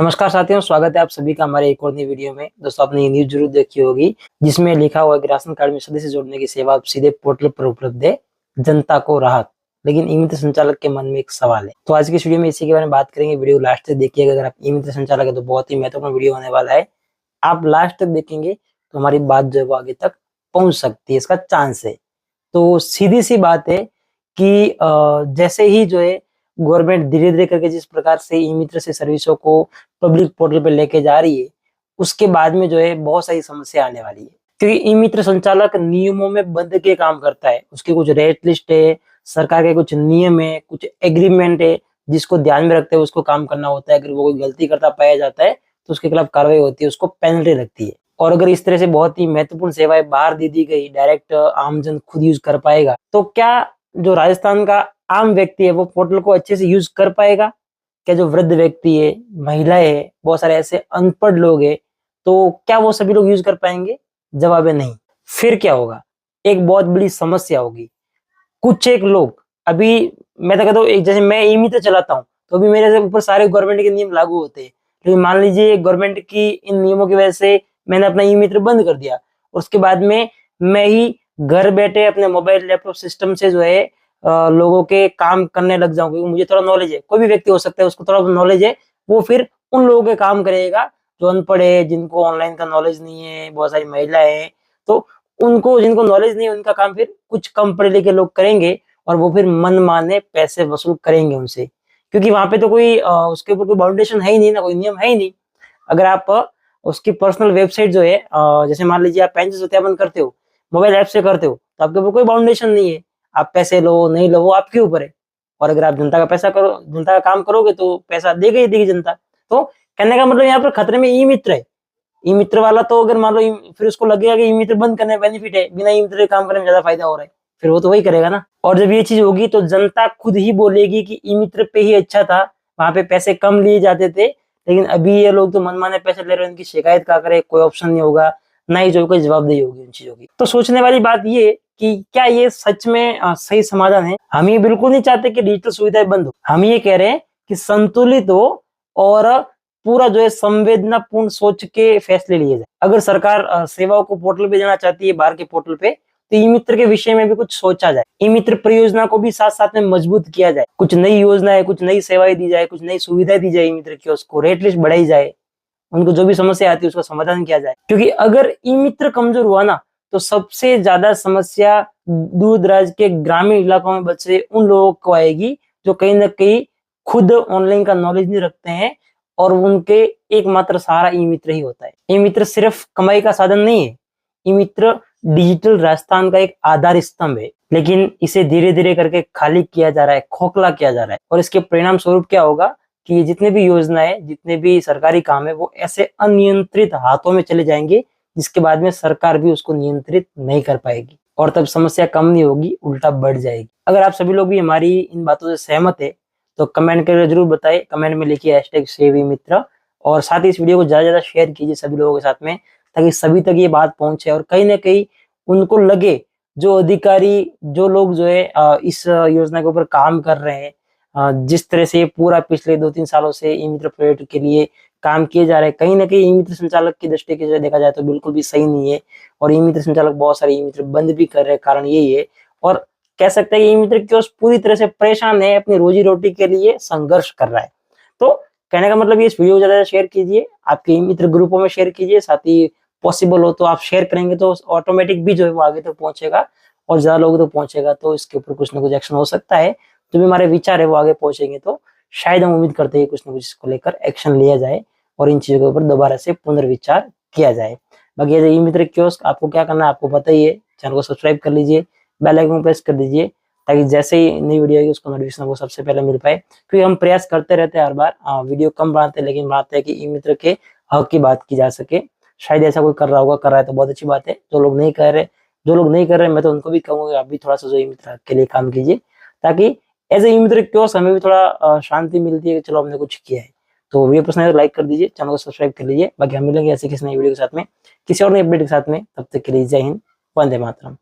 नमस्कार साथियों, स्वागत है आप सभी का हमारे एक और नई वीडियो में। दोस्तों, आपने ये न्यूज जरूर देखी होगी जिसमें लिखा हुआ है कि राशन कार्ड में सदस्य जोड़ने की सेवा अब सीधे पोर्टल पर उपलब्ध है, जनता को राहत। लेकिन ई मित्र संचालक के मन में एक सवाल है। तो आज की इस वीडियो में इसी के बारे में बात करेंगे। वीडियो लास्ट तक देखिएगा। अगर आप ई मित्र संचालक है तो बहुत ही महत्वपूर्ण वीडियो होने वाला है। आप लास्ट तक देखेंगे तो हमारी बात जो है वो आगे तक पहुंच सकती है, इसका चांस है। तो सीधी सी बात है कि जैसे ही जो है गवर्नमेंट धीरे धीरे करके जिस प्रकार से ई मित्र से सर्विसों को पब्लिक पोर्टल पे लेके जा रही है, उसके बाद में जो है बहुत सारी समस्या आने वाली है। क्योंकि ई मित्र संचालक नियमों में बंध के काम करता है। उसकी कुछ रेट लिस्ट है, सरकार के कुछ नियम है, कुछ एग्रीमेंट है, जिसको ध्यान में रखते हुए उसको काम करना होता है। अगर वो कोई गलती करता पाया जाता है तो उसके खिलाफ कार्रवाई होती है, उसको पेनल्टी लगती है। और अगर इस तरह से बहुत ही महत्वपूर्ण सेवाएं बाहर दे दी गई, डायरेक्ट आमजन खुद यूज कर पाएगा, तो क्या जो राजस्थान का आम व्यक्ति है वो पोर्टल को अच्छे से यूज कर पाएगा? क्या जो वृद्ध व्यक्ति है, महिलाएं है, बहुत सारे ऐसे अनपढ़ लोग हैं, तो क्या वो सभी लोग यूज कर पाएंगे? जवाब है नहीं। फिर क्या होगा? एक बहुत बड़ी समस्या होगी। कुछ एक लोग, अभी मैं तो कहता हूँ, एक जैसे मैं ई मित्र चलाता हूँ तो अभी मेरे से ऊपर सारे गवर्नमेंट के नियम लागू होते हैं। लेकिन मान लीजिए गवर्नमेंट की इन नियमों की वजह से मैंने अपना ई मित्र बंद कर दिया, और उसके बाद में मैं ही घर बैठे अपने मोबाइल लैपटॉप सिस्टम से जो है लोगों के काम करने लग जाऊं, क्योंकि मुझे थोड़ा नॉलेज है। कोई भी व्यक्ति हो सकता है, उसको थोड़ा नॉलेज है, वो फिर उन लोगों के काम करेगा जो अनपढ़ है, जिनको ऑनलाइन का नॉलेज नहीं है। बहुत सारी महिलाएं हैं, तो उनको, जिनको नॉलेज नहीं है, उनका काम फिर कुछ कम पढ़े लिखे लोग करेंगे, और वो फिर मनमाने पैसे वसूल करेंगे उनसे। क्योंकि वहां पे तो कोई उसके ऊपर कोई बाउंडेशन है ही नहीं ना, कोई नियम है ही नहीं। अगर आप उसकी पर्सनल वेबसाइट जो है, जैसे मान लीजिए आप पेंशन सत्यापन करते हो, मोबाइल ऐप से करते हो, तो आपके ऊपर कोई बाउंडेशन नहीं है। आप पैसे लो नहीं लो वो आपके ऊपर है। और अगर आप जनता का पैसा करो, जनता का काम करोगे, तो पैसा देगा ही देगी जनता। तो कहने का मतलब यहाँ पर खतरे में ई मित्र है। ई मित्र वाला तो अगर मान लो फिर उसको लगेगा कि ई मित्र बंद करने में बेनिफिट है, बिना ई मित्र के काम करने में ज्यादा फायदा हो रहा है, फिर वो तो वही करेगा ना। और जब ये चीज होगी तो जनता खुद ही बोलेगी कि ई मित्र पे ही अच्छा था, वहां पे पैसे कम लिए जाते थे, लेकिन अभी ये लोग तो मनमाने पैसे ले रहे हैं, इनकी शिकायत क्या करे? कोई ऑप्शन नहीं होगा, ना ही जो कोई जवाबदेही होगी उन चीजों की। तो सोचने वाली बात ये कि क्या ये सच में सही समाधान है? हम ये बिल्कुल नहीं चाहते कि डिजिटल सुविधाएं बंद हो। हम ये कह रहे हैं कि संतुलित हो और पूरा जो है संवेदनापूर्ण सोच के फैसले लिए जाए। अगर सरकार सेवाओं को पोर्टल पे देना चाहती है, बाहर के पोर्टल पे, तो ई मित्र के विषय में भी कुछ सोचा जाए। ई मित्र परियोजना को भी साथ साथ में मजबूत किया जाए। कुछ नई योजनाएं, कुछ नई सेवाएं दी जाए, कुछ नई सुविधाएं दी जाए ई मित्र की, उसको रेट लिस्ट बढ़ाई जाए, उनको जो भी समस्या आती है उसका समाधान किया जाए। क्योंकि अगर ई मित्र कमजोर हुआ ना, तो सबसे ज्यादा समस्या दूर दराज के ग्रामीण इलाकों में बचे उन लोगों को आएगी, जो कहीं ना कहीं खुद ऑनलाइन का नॉलेज नहीं रखते हैं, और उनके एकमात्र सहारा ई मित्र ही होता है। ई मित्र सिर्फ कमाई का साधन नहीं है, ई मित्र डिजिटल राजस्थान का एक आधार स्तंभ है। लेकिन इसे धीरे धीरे करके खाली किया जा रहा है, खोखला किया जा रहा है। और इसके परिणाम स्वरूप क्या होगा कि ये जितने भी योजनाएं, जितने भी सरकारी काम है, वो ऐसे अनियंत्रित हाथों में चले जाएंगे, जिसके बाद में सरकार भी उसको नियंत्रित नहीं कर पाएगी, और तब समस्या कम नहीं होगी, उल्टा बढ़ जाएगी। अगर आप सभी लोग भी हमारी इन बातों से सहमत है तो कमेंट करके जरूर बताएं। कमेंट में लिखिए #SaveEMitra, और साथ ही इस वीडियो को ज्यादा से ज्यादा शेयर कीजिए सभी लोगों के साथ में, ताकि सभी तक ये बात पहुंचे और कहीं ना कहीं उनको लगे, जो अधिकारी, जो लोग जो है इस योजना के ऊपर काम कर रहे हैं, जिस तरह से ये पूरा पिछले 2-3 सालों से ई मित्र प्रोजेक्ट के लिए काम किए जा रहे हैं, कहीं ना कहीं ई मित्र संचालक की दृष्टि से देखा जाए तो बिल्कुल भी सही नहीं है। और ई मित्र संचालक बहुत सारे ई मित्र बंद भी कर रहे हैं, कारण यही है। और कह सकते हैं कि ई मित्र कियोस्क पूरी तरह से परेशान है, अपनी रोजी रोटी के लिए संघर्ष कर रहा है। तो कहने का मतलब ये, इस वीडियो को ज्यादा शेयर कीजिए, आपके ई मित्र ग्रुपों में शेयर कीजिए, साथ ही पॉसिबल हो तो आप शेयर करेंगे तो ऑटोमेटिक भी जो है वो आगे तक पहुंचेगा, और ज्यादा लोगों तक पहुंचेगा तो इसके ऊपर कुछ ना कुछ एक्शन हो सकता है। जो भी हमारे विचार है वो आगे पहुंचेंगे तो शायद हम उम्मीद करते हैं कुछ ना कुछ इसको लेकर एक्शन लिया जाए, और इन चीजों के ऊपर दोबारा से पुनर्विचार किया जाए। बाकी ई मित्र कियोस्क आपको क्या करना है आपको पता ही है। चैनल को सब्सक्राइब कर लीजिए, बेल आइकन प्रेस कर दीजिए, ताकि जैसे ही नई वीडियो आएगी उसका नोटिफिकेशन आपको सबसे पहले मिल पाए। क्योंकि हम प्रयास करते रहते हैं हर बार, वीडियो कम बनाते हैं, लेकिन बनाते हैं कि ई मित्र के हक की बात की जा सके। शायद ऐसा कोई कर रहा होगा, कर रहा है तो बहुत अच्छी बात है। जो लोग नहीं कर रहे, मैं तो उनको भी कहूंगा आप भी थोड़ा सा जो ई मित्र के लिए काम कीजिए, ताकि as a E Mitra kiosk हमें भी थोड़ा शांति मिलती है कि चलो हमने कुछ किया है। तो वीडियो पसंद है तो लाइक कर दीजिए, चैनल को सब्सक्राइब कर लीजिए। बाकी हम मिलेंगे ऐसे किसी नई वीडियो के साथ में, किसी और नई अपडेट के साथ में। तब तक के लिए जय हिंद, वंदे मातरम।